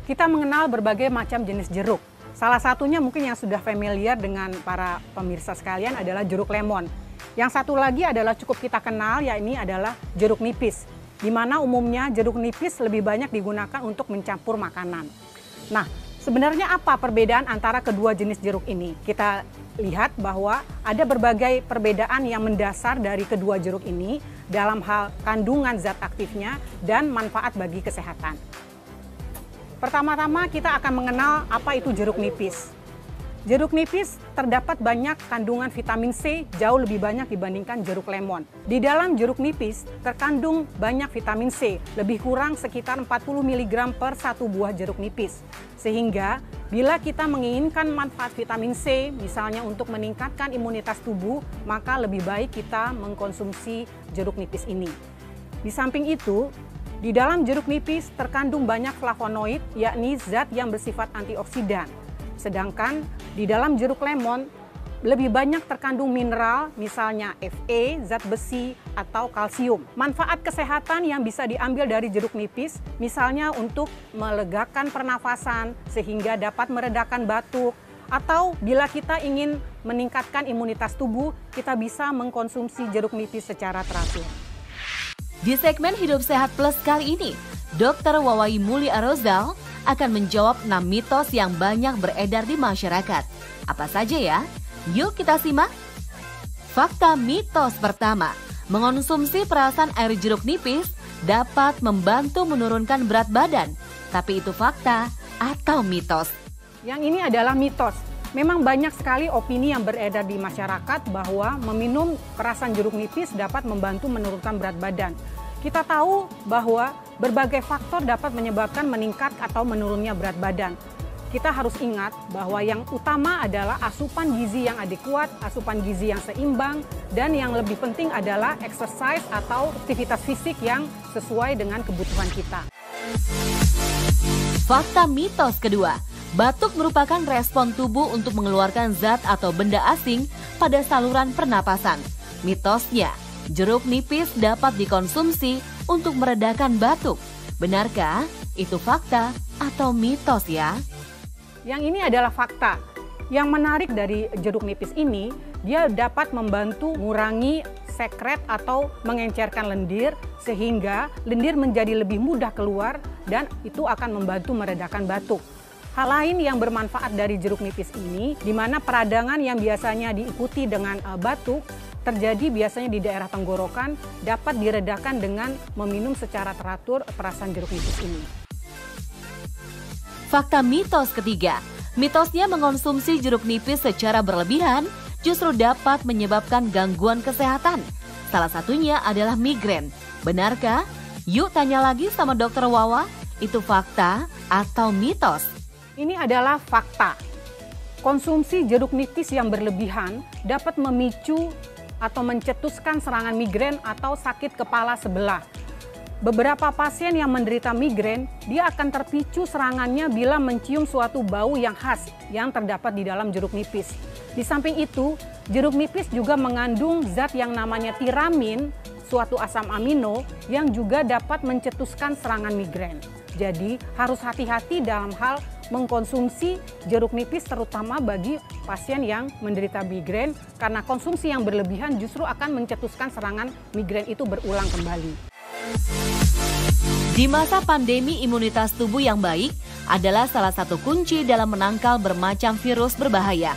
kita mengenal berbagai macam jenis jeruk. Salah satunya mungkin yang sudah familiar dengan para pemirsa sekalian adalah jeruk lemon. Yang satu lagi adalah cukup kita kenal, yakni adalah jeruk nipis, di mana umumnya jeruk nipis lebih banyak digunakan untuk mencampur makanan. Nah, sebenarnya apa perbedaan antara kedua jenis jeruk ini? Kita lihat bahwa ada berbagai perbedaan yang mendasar dari kedua jeruk ini dalam hal kandungan zat aktifnya dan manfaat bagi kesehatan. Pertama-tama kita akan mengenal apa itu jeruk nipis. Jeruk nipis terdapat banyak kandungan vitamin C, jauh lebih banyak dibandingkan jeruk lemon. Di dalam jeruk nipis terkandung banyak vitamin C, lebih kurang sekitar 40 mg per satu buah jeruk nipis. Sehingga bila kita menginginkan manfaat vitamin C, misalnya untuk meningkatkan imunitas tubuh, maka lebih baik kita mengkonsumsi jeruk nipis ini. Di samping itu, di dalam jeruk nipis terkandung banyak flavonoid, yakni zat yang bersifat antioksidan. Sedangkan di dalam jeruk lemon lebih banyak terkandung mineral, misalnya Fe, zat besi, atau kalsium. Manfaat kesehatan yang bisa diambil dari jeruk nipis, misalnya untuk melegakan pernafasan sehingga dapat meredakan batuk, atau bila kita ingin meningkatkan imunitas tubuh, kita bisa mengkonsumsi jeruk nipis secara teratur. Di segmen Hidup Sehat Plus kali ini, Dr. Wawai Muli Arozal akan menjawab 6 mitos yang banyak beredar di masyarakat. Apa saja ya? Yuk kita simak. Fakta mitos pertama, mengonsumsi perasan air jeruk nipis dapat membantu menurunkan berat badan. Tapi itu fakta atau mitos? Yang ini adalah mitos. Memang banyak sekali opini yang beredar di masyarakat bahwa meminum perasan jeruk nipis dapat membantu menurunkan berat badan. Kita tahu bahwa berbagai faktor dapat menyebabkan meningkat atau menurunnya berat badan. Kita harus ingat bahwa yang utama adalah asupan gizi yang adekuat, asupan gizi yang seimbang, dan yang lebih penting adalah exercise atau aktivitas fisik yang sesuai dengan kebutuhan kita. Fakta mitos kedua, batuk merupakan respon tubuh untuk mengeluarkan zat atau benda asing pada saluran pernapasan. Mitosnya, jeruk nipis dapat dikonsumsi untuk meredakan batuk. Benarkah itu fakta atau mitos ya? Yang ini adalah fakta. Yang menarik dari jeruk nipis ini, dia dapat membantu mengurangi sekret atau mengencerkan lendir sehingga lendir menjadi lebih mudah keluar dan itu akan membantu meredakan batuk. Hal lain yang bermanfaat dari jeruk nipis ini, di mana peradangan yang biasanya diikuti dengan batuk, terjadi biasanya di daerah tenggorokan, dapat diredakan dengan meminum secara teratur perasan jeruk nipis ini. Fakta mitos ketiga, mitosnya mengonsumsi jeruk nipis secara berlebihan justru dapat menyebabkan gangguan kesehatan. Salah satunya adalah migrain. Benarkah? Yuk tanya lagi sama Dokter Wawa, itu fakta atau mitos? Ini adalah fakta. Konsumsi jeruk nipis yang berlebihan dapat memicu atau mencetuskan serangan migrain atau sakit kepala sebelah. Beberapa pasien yang menderita migrain, dia akan terpicu serangannya bila mencium suatu bau yang khas yang terdapat di dalam jeruk nipis. Di samping itu, jeruk nipis juga mengandung zat yang namanya tiramin, suatu asam amino yang juga dapat mencetuskan serangan migrain. Jadi harus hati-hati dalam hal mengkonsumsi jeruk nipis terutama bagi pasien yang menderita migrain karena konsumsi yang berlebihan justru akan mencetuskan serangan migrain itu berulang kembali. Di masa pandemi, imunitas tubuh yang baik adalah salah satu kunci dalam menangkal bermacam virus berbahaya.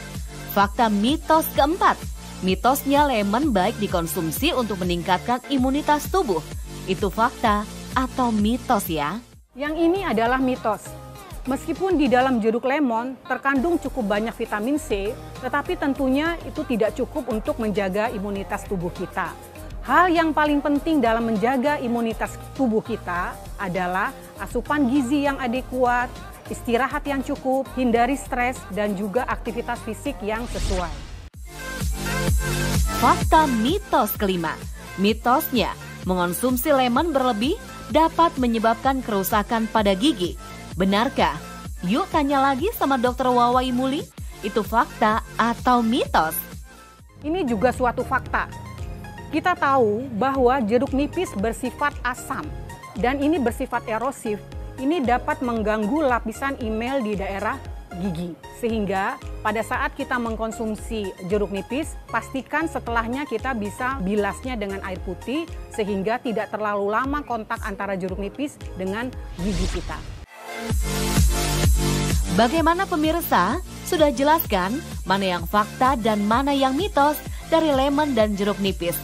Fakta mitos keempat, mitosnya lemon baik dikonsumsi untuk meningkatkan imunitas tubuh. Itu fakta atau mitos ya? Yang ini adalah mitos. Meskipun di dalam jeruk lemon terkandung cukup banyak vitamin C, tetapi tentunya itu tidak cukup untuk menjaga imunitas tubuh kita. Hal yang paling penting dalam menjaga imunitas tubuh kita adalah asupan gizi yang adekuat, istirahat yang cukup, hindari stres, dan juga aktivitas fisik yang sesuai. Fakta mitos kelima, mitosnya mengonsumsi lemon berlebih dapat menyebabkan kerusakan pada gigi. Benarkah? Yuk tanya lagi sama Dokter Wawai Muli, itu fakta atau mitos? Ini juga suatu fakta. Kita tahu bahwa jeruk nipis bersifat asam dan ini bersifat erosif ini dapat mengganggu lapisan email di daerah gigi. Sehingga pada saat kita mengkonsumsi jeruk nipis, pastikan setelahnya kita bisa bilasnya dengan air putih sehingga tidak terlalu lama kontak antara jeruk nipis dengan gigi kita. Bagaimana pemirsa? Sudah jelaskan mana yang fakta dan mana yang mitos dari lemon dan jeruk nipis.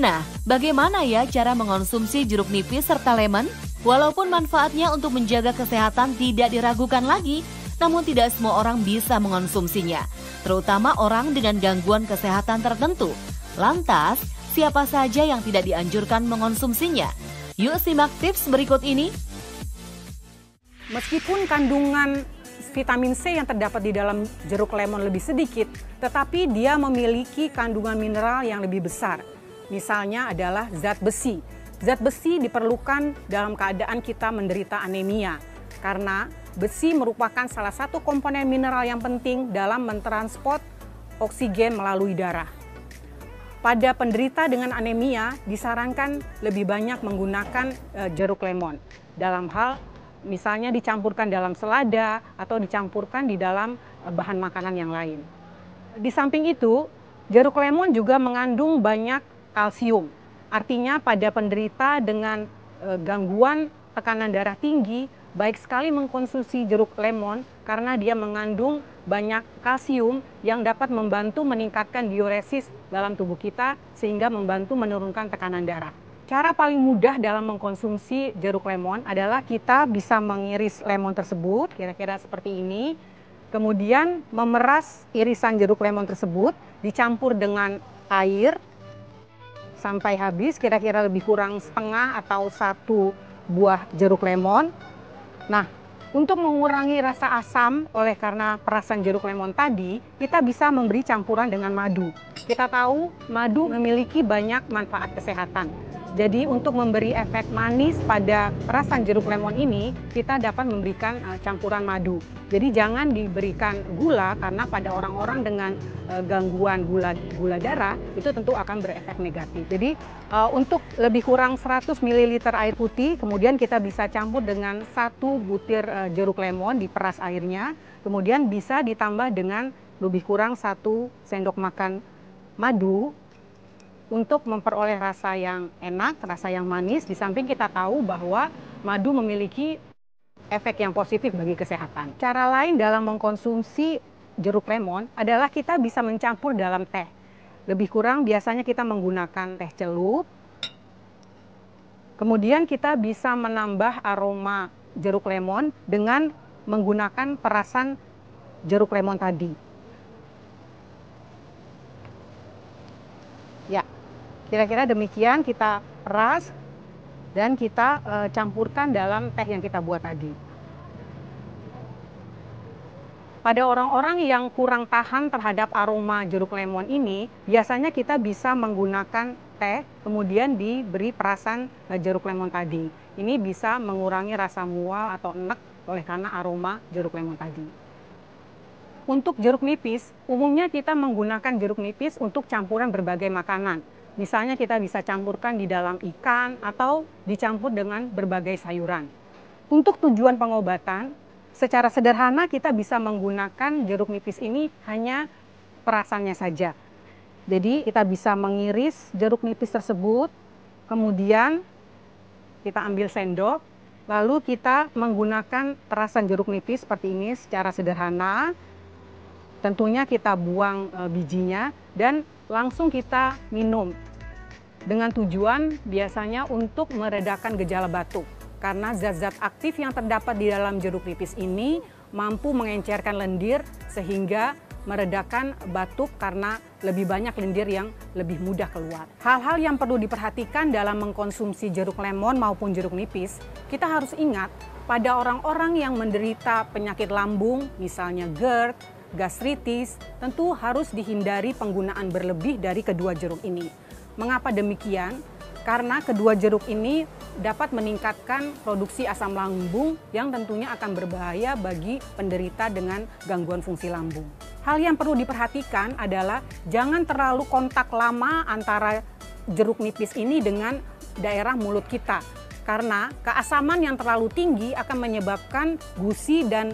Nah, bagaimana ya cara mengonsumsi jeruk nipis serta lemon? Walaupun manfaatnya untuk menjaga kesehatan tidak diragukan lagi, namun tidak semua orang bisa mengonsumsinya, terutama orang dengan gangguan kesehatan tertentu. Lantas, siapa saja yang tidak dianjurkan mengonsumsinya? Yuk simak tips berikut ini. Meskipun kandungan vitamin C yang terdapat di dalam jeruk lemon lebih sedikit, tetapi dia memiliki kandungan mineral yang lebih besar. Misalnya adalah zat besi. Zat besi diperlukan dalam keadaan kita menderita anemia, karena besi merupakan salah satu komponen mineral yang penting dalam mentransport oksigen melalui darah. Pada penderita dengan anemia, disarankan lebih banyak menggunakan jeruk lemon. Dalam hal misalnya dicampurkan dalam selada atau dicampurkan di dalam bahan makanan yang lain. Di samping itu, jeruk lemon juga mengandung banyak kalsium. Artinya pada penderita dengan gangguan tekanan darah tinggi, baik sekali mengkonsumsi jeruk lemon karena dia mengandung banyak kalsium yang dapat membantu meningkatkan diuresis dalam tubuh kita sehingga membantu menurunkan tekanan darah. Cara paling mudah dalam mengkonsumsi jeruk lemon adalah kita bisa mengiris lemon tersebut, kira-kira seperti ini. Kemudian memeras irisan jeruk lemon tersebut, dicampur dengan air sampai habis, kira-kira lebih kurang setengah atau 1 buah jeruk lemon. Nah, untuk mengurangi rasa asam oleh karena perasan jeruk lemon tadi, kita bisa memberi campuran dengan madu. Kita tahu madu memiliki banyak manfaat kesehatan. Jadi untuk memberi efek manis pada perasan jeruk lemon ini, kita dapat memberikan campuran madu. Jadi jangan diberikan gula karena pada orang-orang dengan gangguan gula darah itu tentu akan berefek negatif. Jadi untuk lebih kurang 100 ml air putih, kemudian kita bisa campur dengan 1 butir jeruk lemon, diperas airnya, kemudian bisa ditambah dengan lebih kurang 1 sendok makan madu untuk memperoleh rasa yang enak, rasa yang manis. Di samping kita tahu bahwa madu memiliki efek yang positif bagi kesehatan. Cara lain dalam mengkonsumsi jeruk lemon adalah kita bisa mencampur dalam teh. Lebih kurang biasanya kita menggunakan teh celup. Kemudian kita bisa menambah aroma jeruk lemon dengan menggunakan perasan jeruk lemon tadi. Ya, kira-kira demikian kita peras dan kita campurkan dalam teh yang kita buat tadi. Pada orang-orang yang kurang tahan terhadap aroma jeruk lemon ini, biasanya kita bisa menggunakan teh, kemudian diberi perasan jeruk lemon tadi. Ini bisa mengurangi rasa mual atau enek oleh karena aroma jeruk lemon tadi. Untuk jeruk nipis, umumnya kita menggunakan jeruk nipis untuk campuran berbagai makanan. Misalnya kita bisa campurkan di dalam ikan atau dicampur dengan berbagai sayuran. Untuk tujuan pengobatan, secara sederhana kita bisa menggunakan jeruk nipis ini hanya perasannya saja. Jadi kita bisa mengiris jeruk nipis tersebut, kemudian kita ambil sendok, lalu kita menggunakan perasan jeruk nipis seperti ini secara sederhana. Tentunya kita buang bijinya dan langsung kita minum. Dengan tujuan biasanya untuk meredakan gejala batuk. Karena zat-zat aktif yang terdapat di dalam jeruk nipis ini mampu mengencerkan lendir sehingga meredakan batuk karena lebih banyak lendir yang lebih mudah keluar. Hal-hal yang perlu diperhatikan dalam mengkonsumsi jeruk lemon maupun jeruk nipis, kita harus ingat pada orang-orang yang menderita penyakit lambung, misalnya GERD, gastritis, tentu harus dihindari penggunaan berlebih dari kedua jeruk ini. Mengapa demikian? Karena kedua jeruk ini dapat meningkatkan produksi asam lambung yang tentunya akan berbahaya bagi penderita dengan gangguan fungsi lambung. Hal yang perlu diperhatikan adalah jangan terlalu kontak lama antara jeruk nipis ini dengan daerah mulut kita. Karena keasaman yang terlalu tinggi akan menyebabkan gusi dan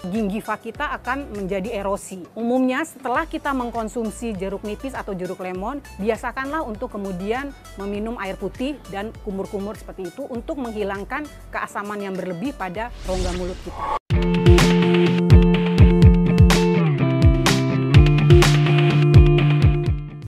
gingiva kita akan menjadi erosi. Umumnya setelah kita mengkonsumsi jeruk nipis atau jeruk lemon, biasakanlah untuk kemudian meminum air putih dan kumur-kumur seperti itu untuk menghilangkan keasaman yang berlebih pada rongga mulut kita.